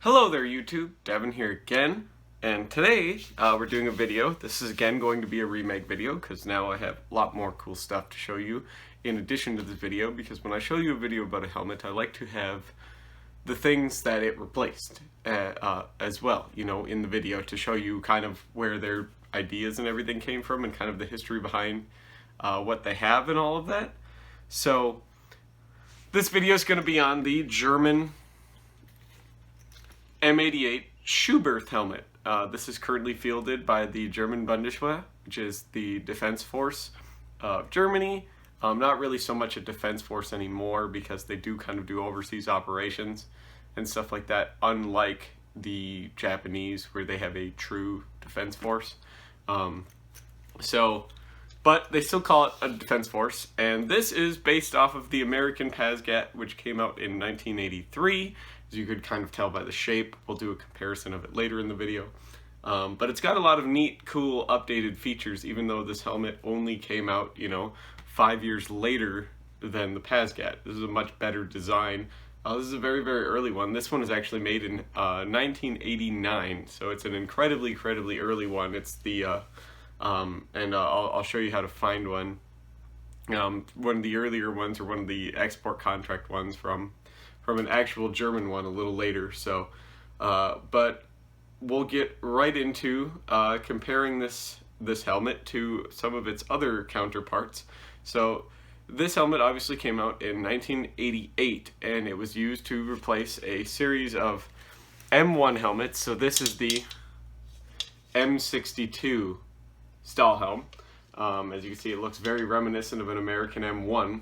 Hello there YouTube, Devin here again, and today we're doing a video. This is again going to be a remake video because now I have a lot more cool stuff to show you in addition to this video, because when I show you a video about a helmet I like to have the things that it replaced as well, you know, in the video to show you kind of where their ideas and everything came from and kind of the history behind what they have and all of that. So this video is going to be on the German m88 Schuberth helmet. This is currently fielded by the German Bundeswehr, which is the defense force of Germany. Not really so much a defense force anymore because they do kind of do overseas operations and stuff like that, unlike the Japanese where they have a true defense force. But they still call it a defense force, and this is based off of the American PASGAT, which came out in 1983. As you could kind of tell by the shape. We'll do a comparison of it later in the video. But it's got a lot of neat, cool, updated features, even though this helmet only came out, you know, 5 years later than the PASGAT. This is a much better design. This is a very, very early one. This one is actually made in 1989, so it's an incredibly early one. It's the, I'll show you how to find one. One of the earlier ones, or one of the export contract ones from an actual German one a little later. So, but we'll get right into comparing this helmet to some of its other counterparts. So this helmet obviously came out in 1988, and it was used to replace a series of M1 helmets. So this is the M62 stahlhelm. As you can see, it looks very reminiscent of an American M1.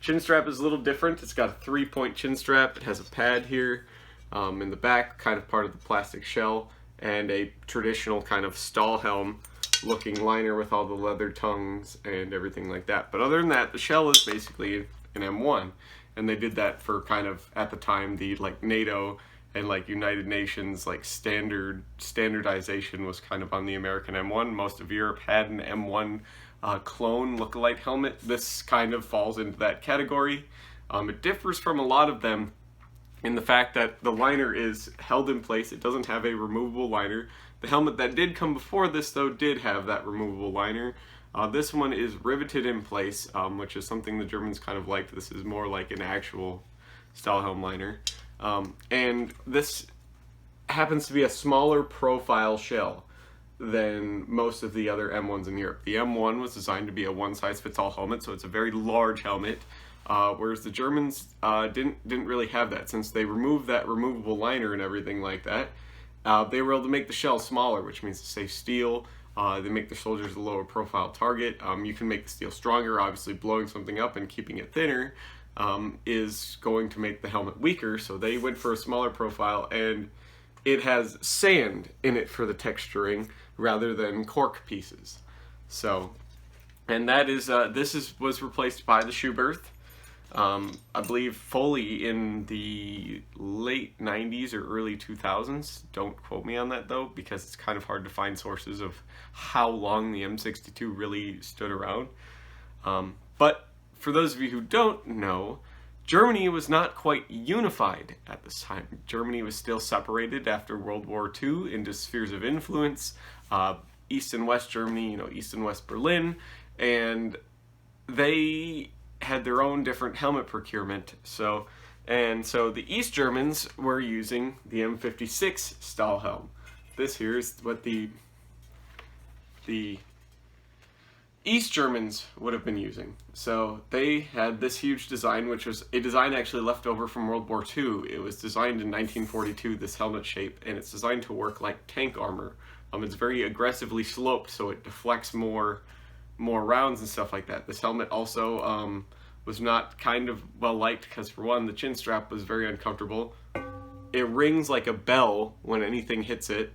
Chin strap is a little different. It's got a 3-point chin strap. It has a pad here in the back, kind of part of the plastic shell, and a traditional kind of stahlhelm looking liner with all the leather tongues and everything like that. But other than that, the shell is basically an M1, and they did that for kind of, at the time, the like NATO and like United Nations like standardization was kind of on the American M1. Most of Europe had an M1 clone look-alike helmet. This kind of falls into that category. It differs from a lot of them in the fact that the liner is held in place. It doesn't have a removable liner. The helmet that did come before this, though, did have that removable liner. This one is riveted in place, which is something the Germans kind of liked. This is more like an actual stahlhelm liner. And this happens to be a smaller profile shell than most of the other M1s in Europe. The M1 was designed to be a one-size-fits-all helmet, so it's a very large helmet, whereas the Germans didn't really have that. Since they removed that removable liner and everything like that, they were able to make the shell smaller, which means to save steel. They make the soldiers a lower profile target. You can make the steel stronger. Obviously, blowing something up and keeping it thinner is going to make the helmet weaker, so they went for a smaller profile, and it has sand in it for the texturing rather than cork pieces. So, and that is was replaced by the Schuberth, I believe fully in the late 90s or early 2000s. Don't quote me on that though, because it's kind of hard to find sources of how long the M62 really stood around. But for those of you who don't know, Germany was not quite unified at this time. Germany was still separated after World War II into spheres of influence, East and West Germany, you know, East and West Berlin, and they had their own different helmet procurement. So the East Germans were using the M56 stahlhelm. This here is what the East Germans would have been using. So they had this huge design, which was a design actually left over from World War II. It was designed in 1942, this helmet shape, and it's designed to work like tank armor. It's very aggressively sloped, so it deflects more rounds and stuff like that. This helmet also was not kind of well liked because, for one, the chin strap was very uncomfortable. It rings like a bell when anything hits it.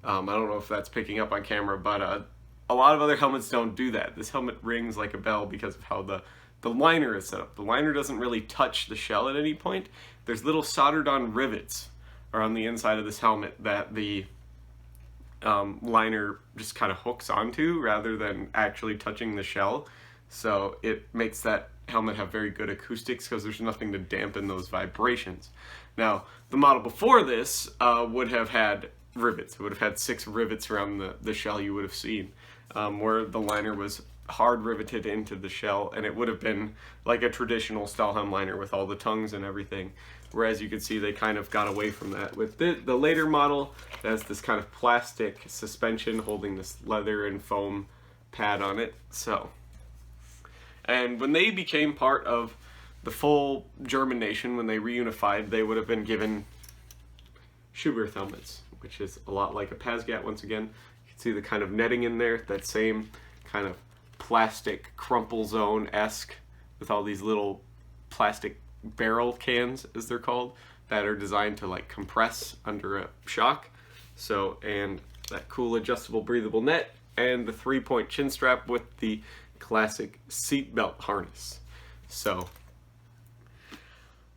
I don't know if that's picking up on camera, but a lot of other helmets don't do that. This helmet rings like a bell because of how the liner is set up. The liner doesn't really touch the shell at any point. There's little soldered on rivets around the inside of this helmet that the liner just kind of hooks onto rather than actually touching the shell. So it makes that helmet have very good acoustics because there's nothing to dampen those vibrations. Now, the model before this would have had rivets. It would have had 6 rivets around the shell you would have seen, where the liner was hard riveted into the shell, and it would have been like a traditional Stahlhelm liner with all the tongues and everything. Whereas you can see they kind of got away from that. With the later model, it has this kind of plastic suspension holding this leather and foam pad on it. So, and when they became part of the full German nation, when they reunified, they would have been given schuberth helmets, which is a lot like a Pasgat once again. You can see the kind of netting in there, that same kind of plastic crumple zone-esque with all these little plastic barrel cans, as they're called, that are designed to like compress under a shock. So, and that cool adjustable breathable net, and the 3-point chin strap with the classic seatbelt harness. So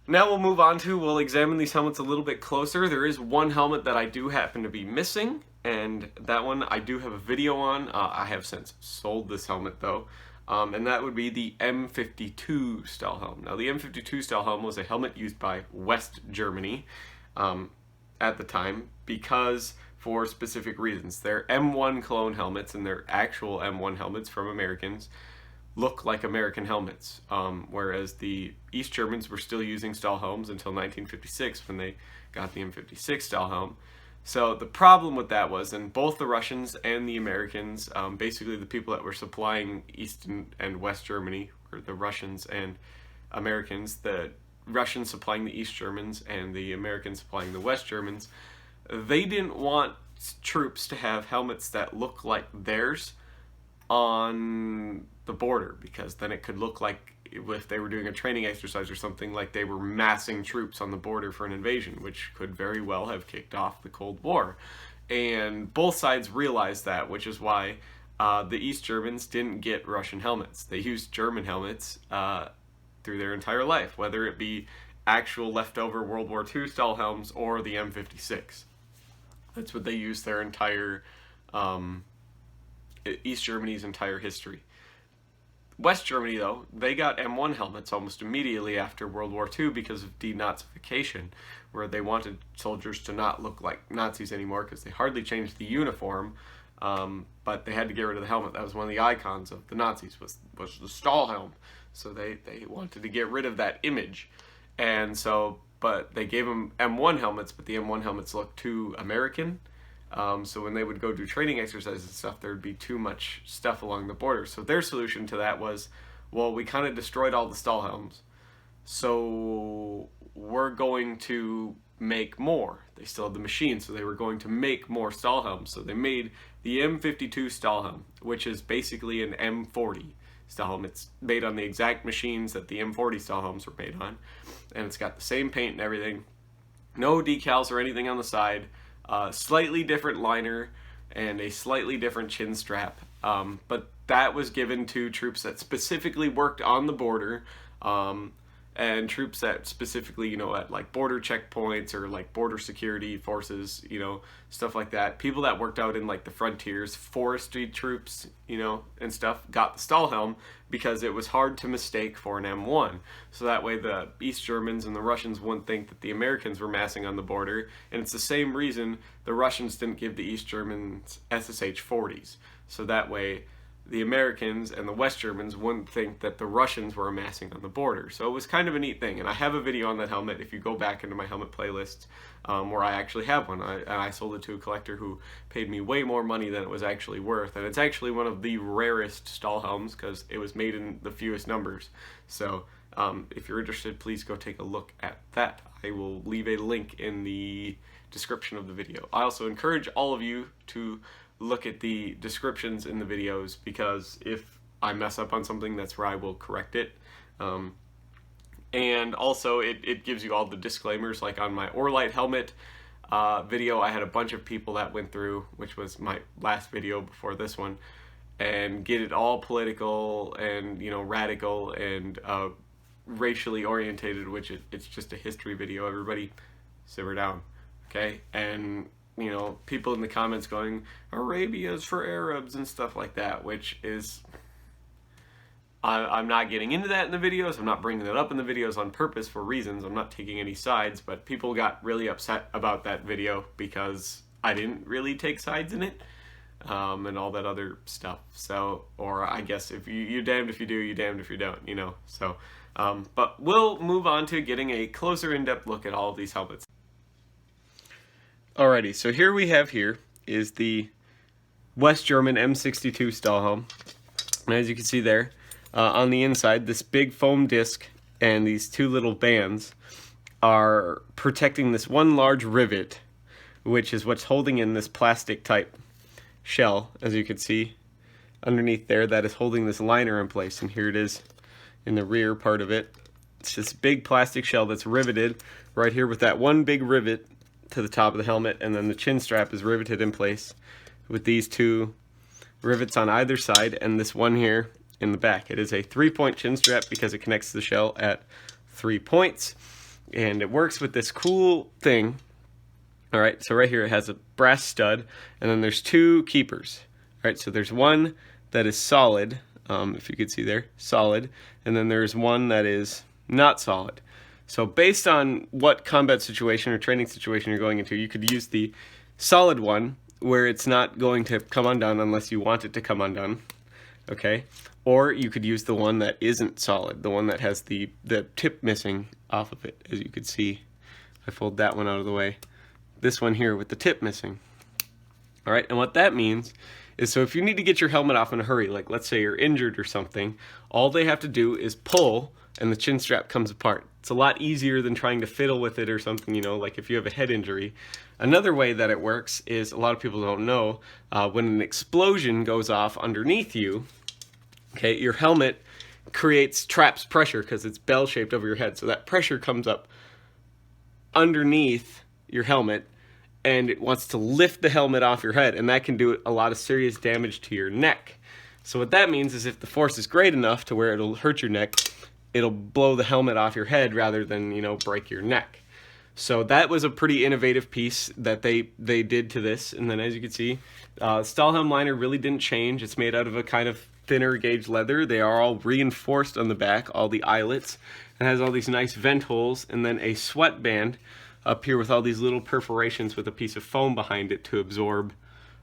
now we'll examine these helmets a little bit closer. There is one helmet that I do happen to be missing, and that one I do have a video on. I have since sold this helmet though, and that would be the M52 Stahlhelm. Now the M52 Stahlhelm was a helmet used by West Germany at the time, because for specific reasons. Their M1 clone helmets and their actual M1 helmets from Americans look like American helmets, whereas the East Germans were still using Stahlhelms until 1956 when they got the M56 Stahlhelm. So the problem with that was, and both the Russians and the Americans, basically the people that were supplying East and West Germany, were the Russians and Americans, the Russians supplying the East Germans and the Americans supplying the West Germans, they didn't want troops to have helmets that look like theirs on the border, because then it could look like, if they were doing a training exercise or something, like they were massing troops on the border for an invasion, which could very well have kicked off the Cold War. And both sides realized that, which is why the East Germans didn't get Russian helmets. They used German helmets through their entire life, whether it be actual leftover World War II Stahlhelms or the M56. That's what they used their entire, East Germany's entire history. West Germany, though, they got M1 helmets almost immediately after World War II because of denazification, where they wanted soldiers to not look like Nazis anymore because they hardly changed the uniform, but they had to get rid of the helmet. That was one of the icons of the Nazis, was the Stahlhelm. So they wanted to get rid of that image. And so, but they gave them M1 helmets, but the M1 helmets looked too American. So when they would go do training exercises and stuff, there would be too much stuff along the border. So their solution to that was, well, we kind of destroyed all the Stahlhelms, so we're going to make more. They still had the machine, so they were going to make more Stahlhelms. So they made the M52 Stahlhelm, which is basically an M40 Stahlhelm. It's made on the exact machines that the M40 Stahlhelms were made on, and it's got the same paint and everything. No decals or anything on the side. Slightly different liner and a slightly different chin strap, but that was given to troops that specifically worked on the border, and troops that specifically, you know, at like border checkpoints or like border security forces, you know, stuff like that. People that worked out in like the frontiers, forestry troops, you know, and stuff, got the Stahlhelm because it was hard to mistake for an M1. So that way the East Germans and the Russians wouldn't think that the Americans were massing on the border. And it's the same reason the Russians didn't give the East Germans SSH-40s. So that way the Americans and the West Germans wouldn't think that the Russians were amassing on the border. So it was kind of a neat thing, and I have a video on that helmet if you go back into my helmet playlist, where I actually have one. I sold it to a collector who paid me way more money than it was actually worth, and it's actually one of the rarest Stahlhelms because it was made in the fewest numbers. So if you're interested, please go take a look at that. I will leave a link in the description of the video. I also encourage all of you to look at the descriptions in the videos, because if I mess up on something, that's where I will correct it. And also it gives you all the disclaimers, like on my Orlight helmet video, I had a bunch of people that went through, which was my last video before this one, and get it all political and, you know, radical and racially orientated, which it's just a history video. Everybody simmer down, okay? And you know, people in the comments going, Arabia's for Arabs and stuff like that, which is, I'm not getting into that in the videos. I'm not bringing that up in the videos on purpose for reasons. I'm not taking any sides, but people got really upset about that video because I didn't really take sides in it, and all that other stuff. So, or I guess if you're damned if you do, you're damned if you don't, you know. So, but we'll move on to getting a closer in-depth look at all of these helmets. Alrighty, so here is the West German M62 Stahlhelm. And as you can see there, on the inside, this big foam disc and these two little bands are protecting this one large rivet, which is what's holding in this plastic type shell, as you can see underneath there, that is holding this liner in place. And here it is in the rear part of it. It's this big plastic shell that's riveted right here with that one big rivet to the top of the helmet, and then the chin strap is riveted in place with these two rivets on either side and this one here in the back. It is a 3-point chin strap because it connects to the shell at 3 points, and it works with this cool thing. Alright, so right here it has a brass stud, and then there's two keepers. Alright, so there's one that is solid, if you could see there, solid, and then there's one that is not solid. So based on what combat situation or training situation you're going into, you could use the solid one where it's not going to come undone unless you want it to come undone. Okay, or you could use the one that isn't solid, the one that has the tip missing off of it. As you can see, I fold that one out of the way. This one here with the tip missing. Alright, and what that means is, so if you need to get your helmet off in a hurry, like let's say you're injured or something, all they have to do is pull and the chin strap comes apart. It's a lot easier than trying to fiddle with it or something, you know, like if you have a head injury. Another way that it works is, a lot of people don't know, when an explosion goes off underneath you, okay, your helmet traps pressure because it's bell-shaped over your head. So that pressure comes up underneath your helmet, and it wants to lift the helmet off your head, and that can do a lot of serious damage to your neck. So what that means is, if the force is great enough to where it'll hurt your neck, it'll blow the helmet off your head rather than, you know, break your neck. So that was a pretty innovative piece that they did to this. And then as you can see, Stahlhelm liner really didn't change. It's made out of a kind of thinner gauge leather. They are all reinforced on the back, all the eyelets, and has all these nice vent holes, and then a sweat band up here with all these little perforations with a piece of foam behind it to absorb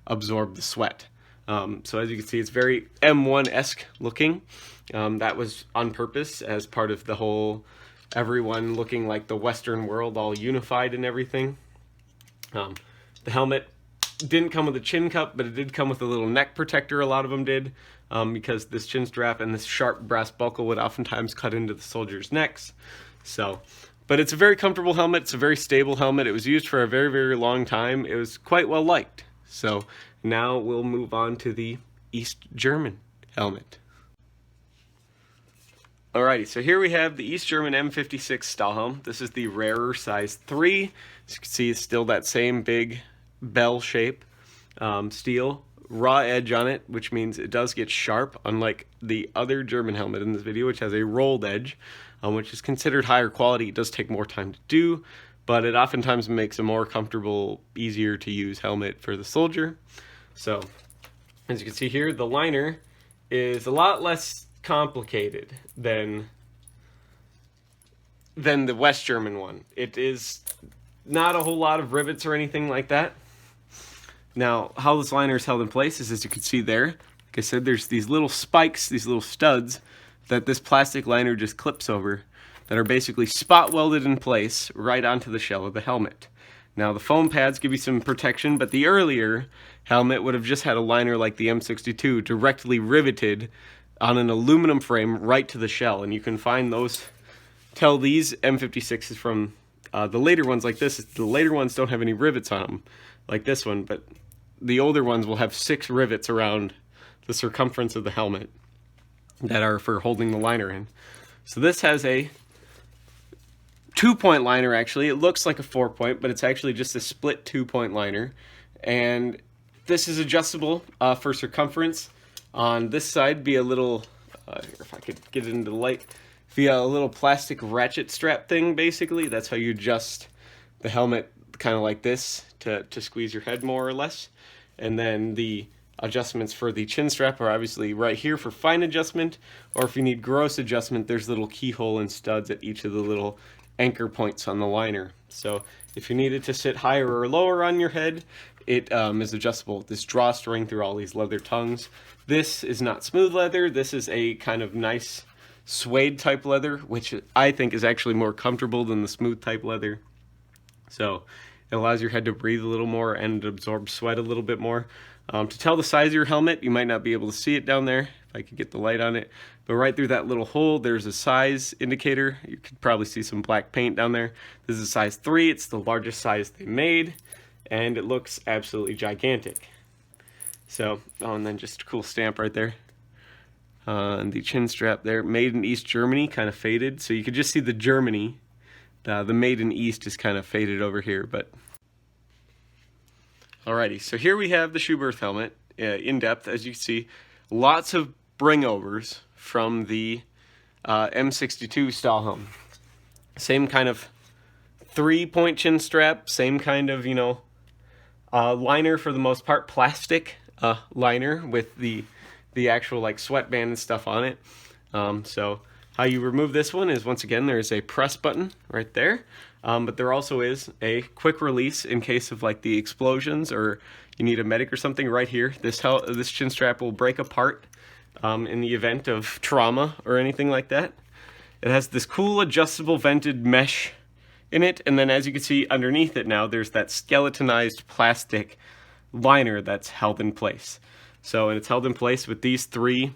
the sweat. So as you can see, it's very M1-esque looking. That was on purpose as part of the whole everyone looking like the Western world, all unified and everything. The helmet didn't come with a chin cup, but it did come with a little neck protector. A lot of them did, because this chin strap and this sharp brass buckle would oftentimes cut into the soldiers' necks. So, but it's a very comfortable helmet. It's a very stable helmet. It was used for a very, very long time. It was quite well liked. So now we'll move on to the East German helmet. Alrighty, so here we have the East German M56 Stahlhelm. This is the rarer size 3. As you can see, it's still that same big bell shape, steel, raw edge on it, which means it does get sharp, unlike the other German helmet in this video, which has a rolled edge, which is considered higher quality. It does take more time to do, but it oftentimes makes a more comfortable, easier to use helmet for the soldier. So, as you can see here, the liner is a lot less complicated than the West German one. It is not a whole lot of rivets or anything like that. Now, how this liner is held in place is, as you can see there, like I said, there's these little spikes, these little studs that this plastic liner just clips over, that are basically spot welded in place right onto the shell of the helmet. Now, the foam pads give you some protection, but the earlier helmet would have just had a liner like the M62 directly riveted on an aluminum frame right to the shell, and you can find those, tell these M56s from the later ones like this. The later ones don't have any rivets on them like this one, but the older ones will have 6 rivets around the circumference of the helmet that are for holding the liner in. So this has a 2-point liner. Actually, it looks like a 4-point, but it's actually just a split 2-point liner, and this is adjustable for circumference. On this side, be a little, if I could get it into the light, via a little plastic ratchet strap thing, basically. That's how you adjust the helmet, kind of like this, to squeeze your head more or less. And then the adjustments for the chin strap are obviously right here for fine adjustment, or if you need gross adjustment, there's little keyhole and studs at each of the little anchor points on the liner. So if you need it to sit higher or lower on your head, it is adjustable with this drawstring through all these leather tongues. This is not smooth leather. This is a kind of nice suede type leather, which I think is actually more comfortable than the smooth type leather. So it allows your head to breathe a little more and absorb sweat a little bit more. To tell the size of your helmet, you might not be able to see it down there, if I could get the light on it, but right through that little hole, there's a size indicator. You could probably see some black paint down there. This is a size 3, it's the largest size they made, and it looks absolutely gigantic. So, oh, and then just a cool stamp right there. And the chin strap there, made in East Germany, kind of faded, so you could just see the Germany. The made in East is kind of faded over here, but... Alrighty, so here we have the Schuberth helmet, in depth, as you can see. Lots of bringovers from the M88 stahlhelm. Same kind of 3-point chin strap, same kind of, liner for the most part, plastic liner with the actual like sweatband and stuff on it. So how you remove this one is, once again, there's a press button right there. But there also is a quick release in case of like the explosions or you need a medic or something right here. This chin strap will break apart in the event of trauma or anything like that. It has this cool adjustable vented mesh in it, and then as you can see underneath it now, there's that skeletonized plastic liner that's held in place. So, and it's held in place with these 3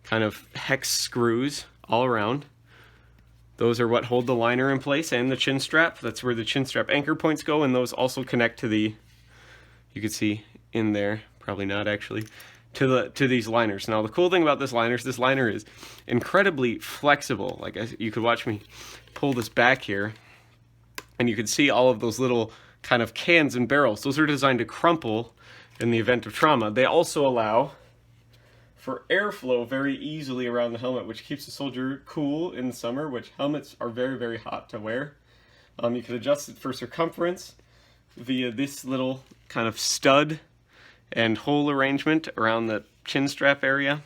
kind of hex screws all around. Those are what hold the liner in place and the chin strap. That's where the chin strap anchor points go, and those also connect to the, you can see in there, probably not actually, to these liners. Now the cool thing about this liner is incredibly flexible. Like you could watch me pull this back here, and you can see all of those little kind of cans and barrels. Those are designed to crumple in the event of trauma. They also allow for airflow very easily around the helmet, which keeps the soldier cool in the summer, which helmets are very, very hot to wear. You can adjust it for circumference via this little kind of stud and hole arrangement around the chin strap area.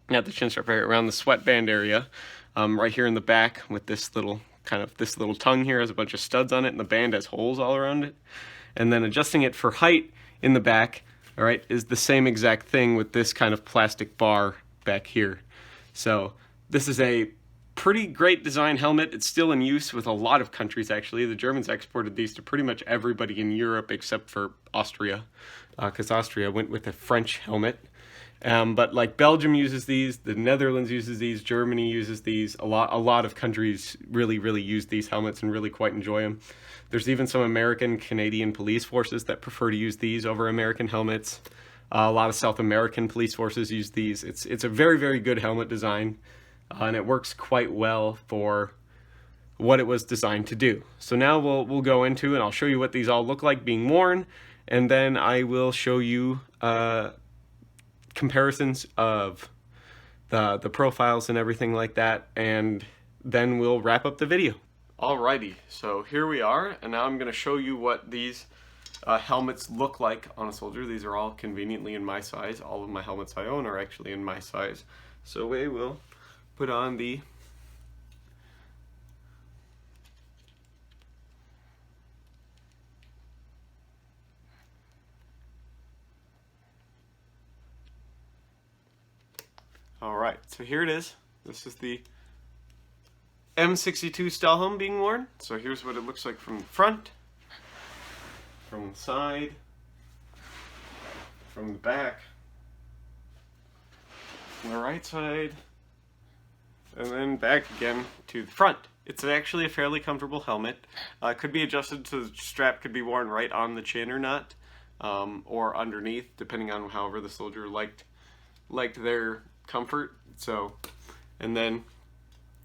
Not the chin strap area, around the sweatband area. Right here in the back with this little tongue here has a bunch of studs on it, and the band has holes all around it. And then adjusting it for height in the back, all right, is the same exact thing with this kind of plastic bar back here. So this is a pretty great design helmet. It's still in use with a lot of countries, actually. The Germans exported these to pretty much everybody in Europe except for Austria, because Austria went with a French helmet. But like Belgium uses these, the Netherlands uses these, Germany uses these. A lot of countries really use these helmets and really quite enjoy them. There's even some American, Canadian police forces that prefer to use these over American helmets. A lot of South American police forces use these. It's a very good helmet design, and it works quite well for what it was designed to do. So now we'll go into, and I'll show you what these all look like being worn, and then I will show you comparisons of the profiles and everything like that, and then we'll wrap up the video. Alrighty, so here we are, and now I'm going to show you what these helmets look like on a soldier. These are all conveniently in my size. All of my helmets I own are actually in my size. So we will put on the Alright, so here it is. This is the M88 stahlhelm being worn. So here's what it looks like from the front, from the side, from the back, from the right side, and then back again to the front. It's actually a fairly comfortable helmet. It could be adjusted so the strap could be worn right on the chin or not, or underneath, depending on however the soldier liked their comfort. So, and then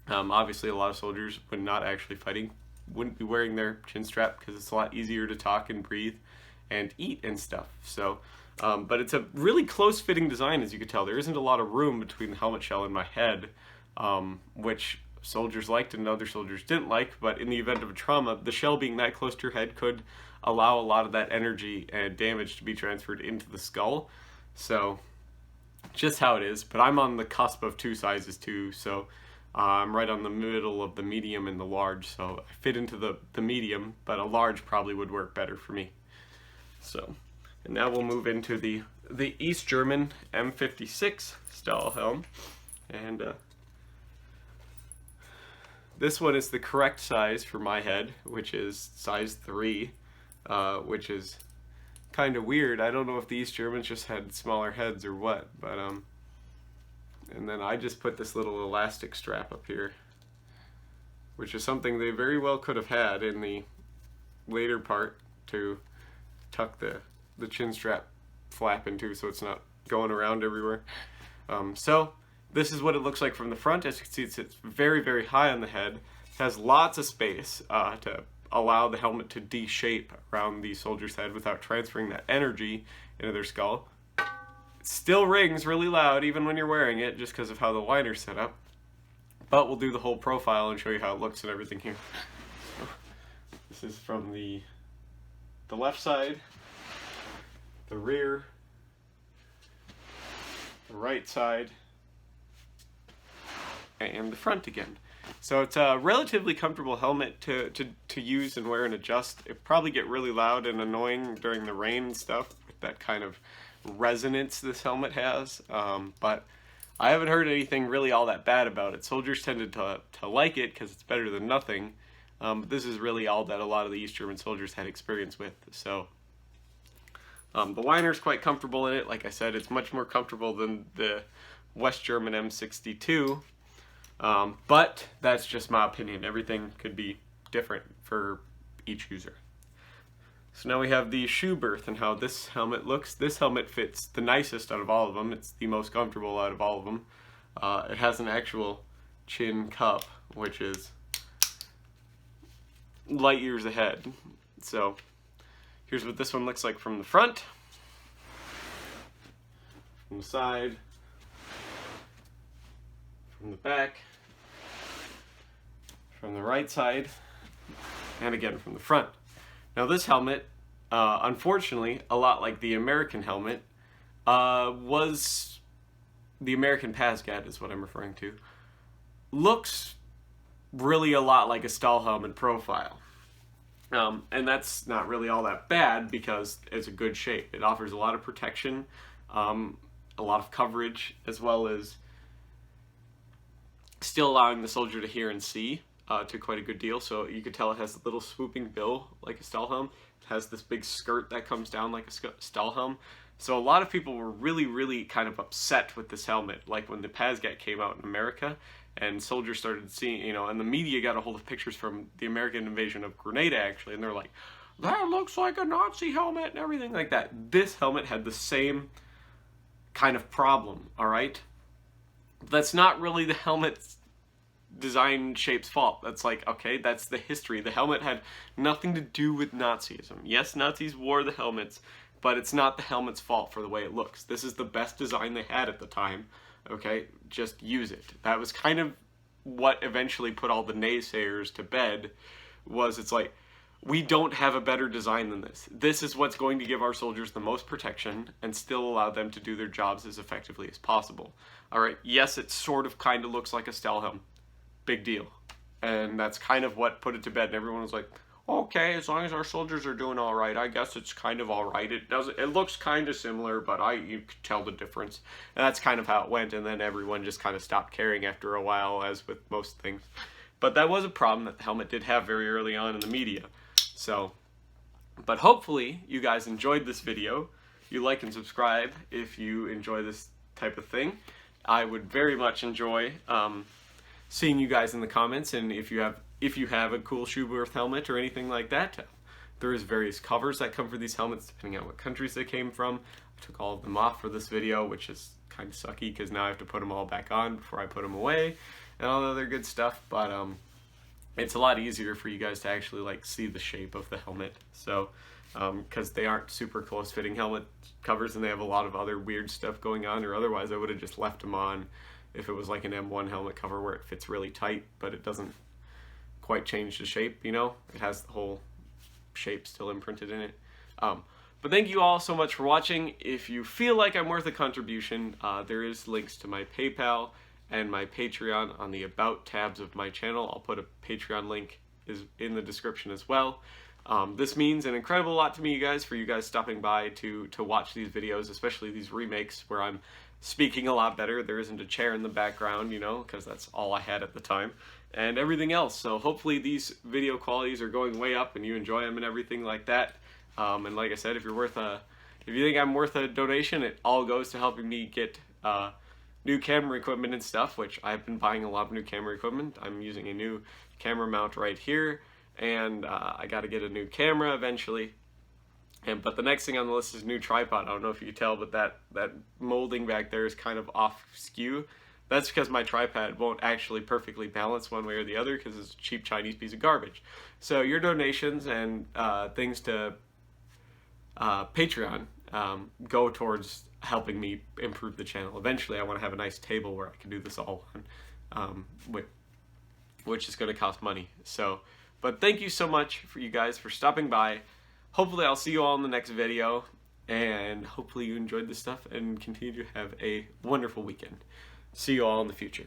obviously a lot of soldiers, when not actually fighting, wouldn't be wearing their chin strap because it's a lot easier to talk and breathe and eat and stuff. So, but it's a really close fitting design, as you can tell. There isn't a lot of room between the helmet shell and my head, which soldiers liked and other soldiers didn't like, but in the event of a trauma, the shell being that close to your head could allow a lot of that energy and damage to be transferred into the skull. So just how it is, but I'm on the cusp of two sizes too, so I'm right on the middle of the medium and the large, so I fit into the medium, but a large probably would work better for me. So, and now we'll move into the East German M56 stahlhelm, and this one is the correct size for my head, which is size 3, which is kind of weird. I don't know if the East Germans just had smaller heads or what, but and then I just put this little elastic strap up here, which is something they very well could have had in the later part to tuck the chin strap flap into, so it's not going around everywhere. So this is what it looks like from the front. As you can see, it sits very, very high on the head. It has lots of space to allow the helmet to de-shape around the soldier's head without transferring that energy into their skull. It still rings really loud even when you're wearing it, just because of how the liner's set up. But we'll do the whole profile and show you how it looks and everything here. So, this is from the left side, the rear, the right side, and the front again. So it's a relatively comfortable helmet to use and wear and adjust. It probably get really loud and annoying during the rain and stuff with that kind of resonance this helmet has, but I haven't heard anything really all that bad about it. Soldiers tended to like it because it's better than nothing, but this is really all that a lot of the East German soldiers had experience with. So the liner's quite comfortable in it. Like I said, it's much more comfortable than the West German M62, but that's just my opinion. Everything could be different for each user. So now we have the schuberth and how this helmet looks. This helmet fits the nicest out of all of them. It's the most comfortable out of all of them. It has an actual chin cup, which is light years ahead. So here's what this one looks like from the front, from the side, from the back, from the right side, and again from the front. Now this helmet, unfortunately, a lot like the American helmet, was the American PASGAT is what I'm referring to, looks really a lot like a stahlhelm in profile. And that's not really all that bad because it's a good shape. It offers a lot of protection, a lot of coverage, as well as still allowing the soldier to hear and see to quite a good deal. So you could tell it has a little swooping bill like a stahlhelm. It has this big skirt that comes down like a stahlhelm. So a lot of people were really kind of upset with this helmet, like when the PASGAT came out in America and soldiers started seeing, you know, and the media got a hold of pictures from the American invasion of Grenada actually, and they're like, that looks like a Nazi helmet and everything like that. This helmet had the same kind of problem, all right? That's not really the helmet's design shape's fault. That's like, okay, that's the history. The helmet had nothing to do with Nazism. Yes, Nazis wore the helmets, but it's not the helmet's fault for the way it looks. This is the best design they had at the time, okay? Just use it. That was kind of what eventually put all the naysayers to bed, was it's like, we don't have a better design than this. This is what's going to give our soldiers the most protection and still allow them to do their jobs as effectively as possible. All right, yes, it sort of kind of looks like a stahlhelm. Big deal. And that's kind of what put it to bed. And everyone was like, okay, as long as our soldiers are doing all right, I guess it's kind of all right. It looks kind of similar, but you could tell the difference. And that's kind of how it went. And then everyone just kind of stopped caring after a while, as with most things. But that was a problem that the helmet did have very early on in the media. So, but hopefully you guys enjoyed this video. You like and subscribe if you enjoy this type of thing. I would very much enjoy seeing you guys in the comments, and if you have a cool schuberth helmet or anything like that. There is various covers that come for these helmets depending on what countries they came from. I took all of them off for this video, which is kind of sucky because now I have to put them all back on before I put them away and all the other good stuff, but it's a lot easier for you guys to actually like see the shape of the helmet. So because they aren't super close fitting helmet covers and they have a lot of other weird stuff going on, or otherwise I would have just left them on if it was like an M1 helmet cover where it fits really tight but it doesn't quite change the shape, you know? It has the whole shape still imprinted in it. But But thank you all so much for watching. If you feel like I'm worth a contribution, there is links to my PayPal and my Patreon on the About tabs of my channel. I'll put a Patreon link in the description as well. This means an incredible lot to me, you guys, for you guys stopping by to watch these videos, especially these remakes where I'm speaking a lot better. There isn't a chair in the background, you know, because that's all I had at the time, and everything else. So hopefully these video qualities are going way up and you enjoy them and everything like that. And like I said, if you think I'm worth a donation, it all goes to helping me get new camera equipment and stuff, which I've been buying a lot of new camera equipment. I'm using a new camera mount right here, and I got to get a new camera eventually. But the next thing on the list is a new tripod. I don't know if you can tell, but that molding back there is kind of off skew. That's because my tripod won't actually perfectly balance one way or the other because it's a cheap Chinese piece of garbage. So your donations and things to Patreon go towards helping me improve the channel. Eventually I want to have a nice table where I can do this all on, which is going to cost money. So, but thank you so much for you guys for stopping by. Hopefully I'll see you all in the next video, and hopefully you enjoyed this stuff and continue to have a wonderful weekend. See you all in the future.